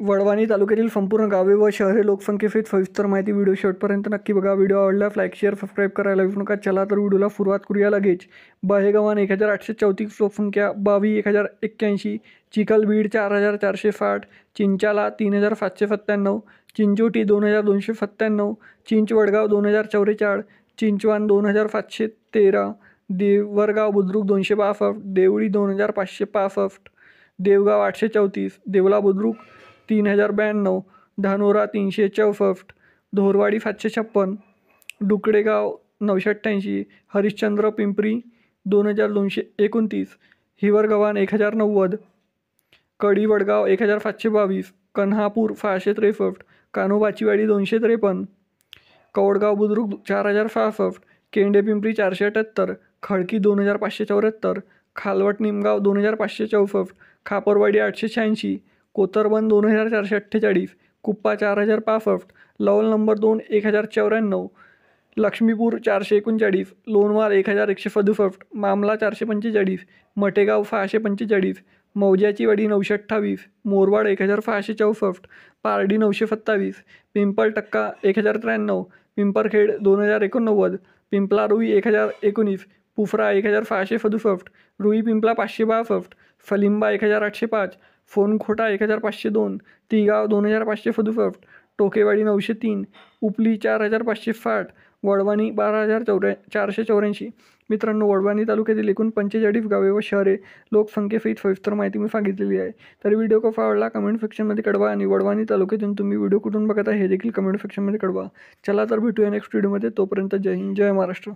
वडवाणी तालुक्यातील संपूर्ण गावे व शहरे लोकसंख्येसहित सविस्तर माहिती व्हिडिओ शेवटपर्यंत नक्की बघा. व्हिडिओ आवडल्यास लाईक शेअर सबस्क्राईब करायला विसरू नका. चला तर व्हिडिओला सुरुवात करूया लगेच. बहेगव्हाण 1834 लोकसंख्या, बावी 1081, चिखलबीड 4460, चिंचाला 3797, चिंचोटी 2297, चिंचवडगाव 2044, चिंचवाण 2713, देवरगाव बुद्रुक 262, देवळी 2565, देवगाव 834, देवला बुद्रुक 3092, धानोरा 364, धोरवाडी 756, डुकडेगाव 988, हरिश्चंद्र पिंपरी 2229, हिवरगव्हाण 1090, कडी-वडगाव 1722, कन्हापूर 663, कान्होबाचीवाडी 253, कवडगाव बुद्रुक 4066, केंडेपिंपरी 478, खडकी 2574, खालवट निमगाव 2564, खापरवाडी 886, कोतरबंद 2448, कुप्पा 4065, लवल नंबर 2 1094, लक्ष्मीपूर 439, लोणवाल 1167, मामला 445, मटेगाव 645, मौजाचीवाडी 928, मोरवाड 1664, पारडी 927, पिंपळटक्का 1093, पिंपरखेड 2089, पिंपला रुई 1019, पुफरा 1667, रुई पिंपला 562, फलिंबा 1805, फोनखोटा 1502, तिगाव 2567, टोकेवाडी 903, उपली 4560, वडवाणी 12484. मित्रांनो, वडवाणी तालुक्यातील एकूण 45 गावे व शहरे लोकसंख्येसहित सविस्तर माहिती मी सांगितलेली आहे. तर व्हिडिओ कसा आवडला कमेंट सेक्शनमध्ये कळवा आणि वडवाणी तालुक्यातून तुम्ही व्हिडिओ कुठून बघत आहे हे देखील कमेंट सेक्शनमध्ये कळवा. चला तर भेटूया नेक्स्ट व्हिडिओमध्ये. तोपर्यंत जय हिंद, जय महाराष्ट्र.